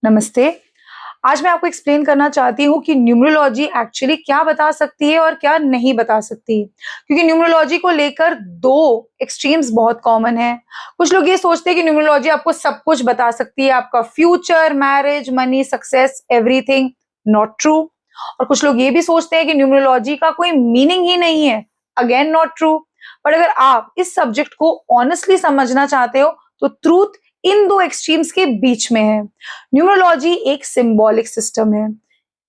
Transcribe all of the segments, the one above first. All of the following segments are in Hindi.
नमस्ते। आज मैं आपको एक्सप्लेन करना चाहती हूँ कि न्यूमरोलॉजी एक्चुअली क्या बता सकती है और क्या नहीं बता सकती। क्योंकि न्यूमरोलॉजी को लेकर 2 एक्सट्रीम्स बहुत कॉमन हैं। कुछ लोग ये सोचते हैं कि न्यूमरोलॉजी आपको सब कुछ बता सकती है, आपका future, marriage, money, success, everything. Not true. और कुछ लोग ये भी सोचते हैं कि न्यूमरोलॉजी का कोई मीनिंग ही नहीं है। Again not true. बट अगर आप इस सब्जेक्ट को ऑनेस्टली समझना चाहते हो तो ट्रूथ इन 2 एक्सट्रीम्स के बीच में है। न्यूमरोलॉजी एक सिंबॉलिक सिस्टम है।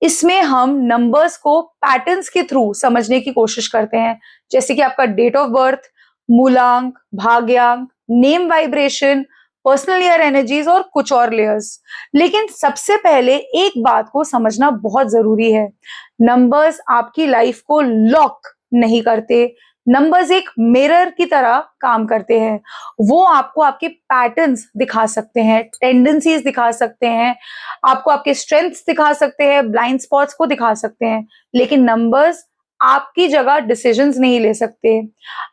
इसमें हम नंबर्स को पैटर्न्स के थ्रू समझने की कोशिश करते हैं, जैसे कि आपका डेट ऑफ बर्थ, मूलांक, भाग्यांक, name vibration, personal year energies और कुछ और लेयर्स। लेकिन सबसे पहले एक बात को समझना बहुत जरूरी है। नंबर्स आपकी लाइफ को लॉक नहीं करते। नंबर्स एक मिरर की तरह काम करते हैं। वो आपको आपके पैटर्न्स दिखा सकते हैं, टेंडेंसीज दिखा सकते हैं, आपको आपके स्ट्रेंथ्स दिखा सकते हैं, ब्लाइंड स्पॉट्स को दिखा सकते हैं। लेकिन नंबर्स आपकी जगह डिसीजंस नहीं ले सकते।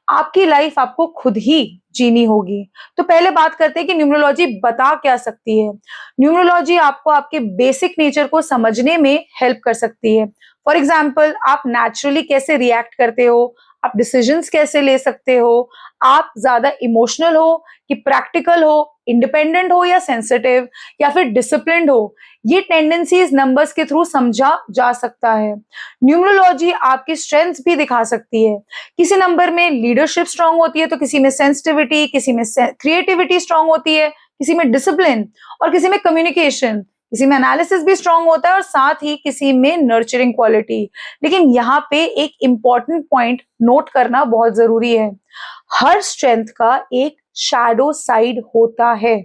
आपकी लाइफ आपको खुद ही जीनी होगी। तो पहले बात करते हैं कि न्यूमरोलॉजी बता क्या सकती है। न्यूमरोलॉजी आपको आपके बेसिक नेचर को समझने में हेल्प कर सकती है। फॉर एग्जाम्पल, आप नेचुरली कैसे रिएक्ट करते हो, आप डिसीजंस कैसे ले सकते हो, आप ज्यादा इमोशनल हो कि प्रैक्टिकल हो, इंडिपेंडेंट हो या सेंसिटिव, या फिर डिसिप्लिन्ड हो। ये टेंडेंसीज नंबर्स के थ्रू समझा जा सकता है। न्यूमरोलॉजी आपकी स्ट्रेंथ्स भी दिखा सकती है। किसी नंबर में लीडरशिप स्ट्रांग होती है तो किसी में सेंसिटिविटी, किसी में क्रिएटिविटी स्ट्रांग होती है, किसी में डिसिप्लिन और किसी में कम्युनिकेशन, किसी में एनालिसिस भी स्ट्रांग होता है और साथ ही किसी में नर्चरिंग क्वालिटी। लेकिन यहाँ पे एक इंपॉर्टेंट पॉइंट नोट करना बहुत जरूरी है। हर स्ट्रेंथ का एक शैडो साइड होता है।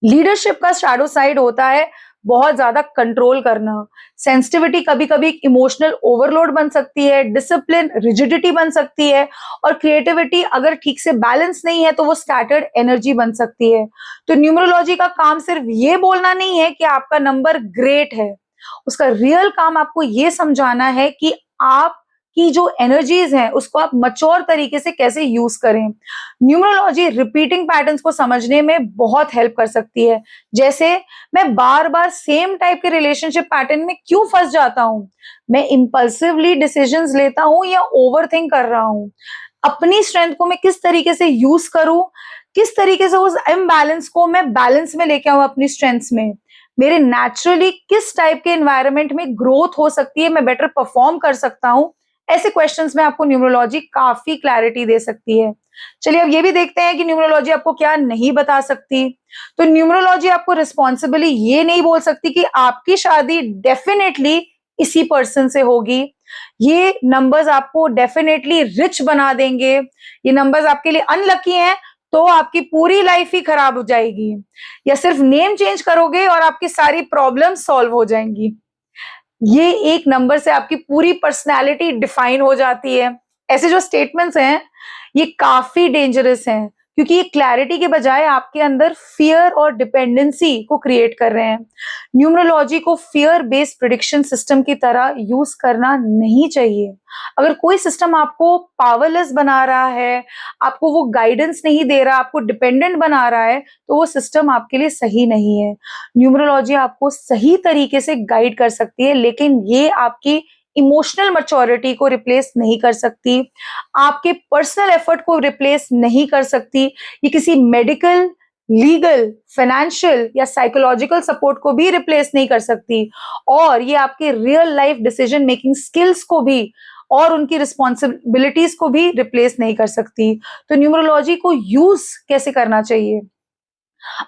लीडरशिप का शैडो साइड होता है बहुत ज्यादा कंट्रोल करना। सेंसिटिविटी कभी कभी इमोशनल ओवरलोड बन सकती है, डिसिप्लिन रिजिडिटी बन सकती है, और क्रिएटिविटी अगर ठीक से बैलेंस नहीं है तो वो स्कैटर्ड एनर्जी बन सकती है। तो न्यूमरोलॉजी का काम सिर्फ ये बोलना नहीं है कि आपका नंबर ग्रेट है। उसका रियल काम आपको ये समझाना है कि आप की जो एनर्जीज हैं उसको आप मच्योर तरीके से कैसे यूज करें। न्यूमरोलॉजी रिपीटिंग पैटर्न्स को समझने में बहुत हेल्प कर सकती है। जैसे, मैं बार बार सेम टाइप के रिलेशनशिप पैटर्न में क्यों फंस जाता हूं, मैं इंपल्सिवली डिसीजंस लेता हूं या ओवरथिंक कर रहा हूं, अपनी स्ट्रेंथ को मैं किस तरीके से यूज करूं, किस तरीके से उस इम्बैलेंस को मैं बैलेंस में लेके आऊं अपनी स्ट्रेंथ्स में, मेरे नेचुरली किस टाइप के एनवायरनमेंट में ग्रोथ हो सकती है, मैं बेटर परफॉर्म कर सकता हूं। ऐसे क्वेश्चंस में आपको न्यूमरोलॉजी काफी क्लैरिटी दे सकती है। चलिए अब ये भी देखते हैं कि न्यूमरोलॉजी आपको क्या नहीं बता सकती। तो न्यूमरोलॉजी आपको रिस्पॉन्सिबली ये नहीं बोल सकती कि आपकी शादी डेफिनेटली इसी पर्सन से होगी, ये नंबर्स आपको डेफिनेटली रिच बना देंगे, ये नंबर्स आपके लिए अनलकी हैं तो आपकी पूरी लाइफ ही खराब हो जाएगी, या सिर्फ नेम चेंज करोगे और आपकी सारी प्रॉब्लम सॉल्व हो जाएंगी। ये एक नंबर से आपकी पूरी पर्सनैलिटी डिफाइन हो जाती है। ऐसे जो स्टेटमेंट्स हैं ये काफी डेंजरस हैं, क्योंकि ये क्लैरिटी के बजाय आपके अंदर फियर और डिपेंडेंसी को क्रिएट कर रहे हैं। न्यूमरोलॉजी को फियर बेस्ड प्रिडिक्शन सिस्टम की तरह यूज करना नहीं चाहिए। अगर कोई सिस्टम आपको पावरलेस बना रहा है, आपको वो गाइडेंस नहीं दे रहा, आपको डिपेंडेंट बना रहा है, तो वो सिस्टम आपके लिए सही नहीं है। न्यूमरोलॉजी आपको सही तरीके से गाइड कर सकती है, लेकिन ये आपकी इमोशनल मैच्योरिटी को रिप्लेस नहीं कर सकती, आपके पर्सनल एफर्ट को रिप्लेस नहीं कर सकती, ये किसी मेडिकल, लीगल, फाइनेंशियल या साइकोलॉजिकल सपोर्ट को भी रिप्लेस नहीं कर सकती, और ये आपके real life decision making skills को भी और उनकी रिस्पॉन्सिबिलिटीज को भी रिप्लेस नहीं कर सकती। तो न्यूमरोलॉजी को यूज कैसे करना चाहिए?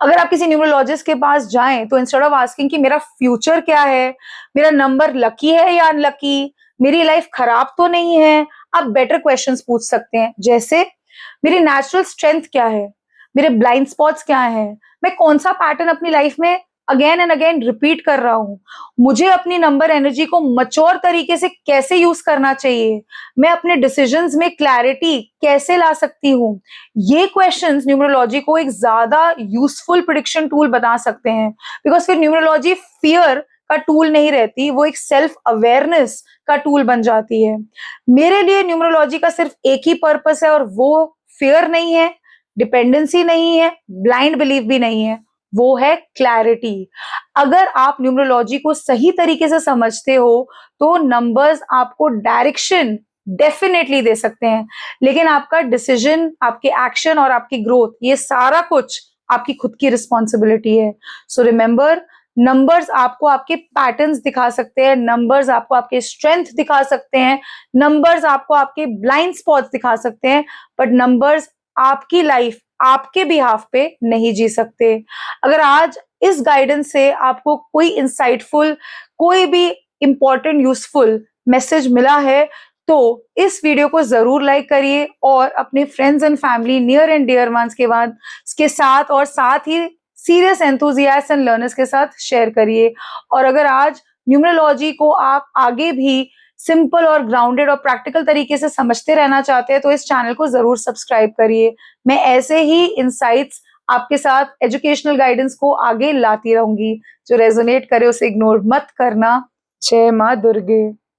अगर आप किसी न्यूमरोलॉजिस्ट के पास जाएं तो इंस्टेड ऑफ आस्किंग कि मेरा फ्यूचर क्या है, मेरा नंबर लकी है या अनलकी, मेरी लाइफ खराब तो नहीं है, आप बेटर क्वेश्चंस पूछ सकते हैं। जैसे, मेरी नेचुरल स्ट्रेंथ क्या है, मेरे ब्लाइंड स्पॉट्स क्या हैं, मैं कौन सा पैटर्न अपनी लाइफ में अगेन एंड अगेन रिपीट कर रहा हूं, मुझे अपनी नंबर एनर्जी को मच्योर तरीके से कैसे यूज करना चाहिए, मैं अपने डिसीजंस में क्लैरिटी कैसे ला सकती हूँ। ये क्वेश्चंस न्यूमरोलॉजी को एक ज्यादा यूजफुल प्रिडिक्शन टूल बना सकते हैं, बिकॉज फिर न्यूमरोलॉजी फियर का टूल नहीं रहती, वो एक सेल्फ अवेयरनेस का टूल बन जाती है। मेरे लिए न्यूमरोलॉजी का सिर्फ एक ही पर्पस है, और वो फियर नहीं है, डिपेंडेंसी नहीं है, ब्लाइंड बिलीफ भी नहीं है, वो है क्लैरिटी। अगर आप न्यूमरोलॉजी को सही तरीके से समझते हो, तो नंबर्स आपको डायरेक्शन डेफिनेटली दे सकते हैं, लेकिन आपका डिसीजन, आपके एक्शन और आपकी ग्रोथ, ये सारा कुछ आपकी खुद की रिस्पॉन्सिबिलिटी है। सो रिमेंबर, नंबर्स आपको आपके पैटर्न्स दिखा सकते हैं, नंबर्स आपको आपके स्ट्रेंथ दिखा सकते हैं, नंबर्स आपको आपके ब्लाइंड स्पॉट्स दिखा सकते हैं, बट नंबर्स आपकी लाइफ आपके बिहाफ पे नहीं जी सकते। अगर आज इस गाइडेंस से आपको कोई इंसाइटफुल, कोई भी इंपॉर्टेंट यूजफुल मैसेज मिला है, तो इस वीडियो को जरूर लाइक करिए और अपने friends and family, near and dear ones के साथ और साथ ही सीरियस एंथुजियास्ट एंड लर्नर्स के साथ शेयर करिए। और अगर आज न्यूमरोलॉजी को आप आगे भी सिंपल और ग्राउंडेड और प्रैक्टिकल तरीके से समझते रहना चाहते हैं, तो इस चैनल को जरूर सब्सक्राइब करिए। मैं ऐसे ही इंसाइट्स आपके साथ एजुकेशनल गाइडेंस को आगे लाती रहूंगी। जो रेजोनेट करे उसे इग्नोर मत करना। जय माँ दुर्गे।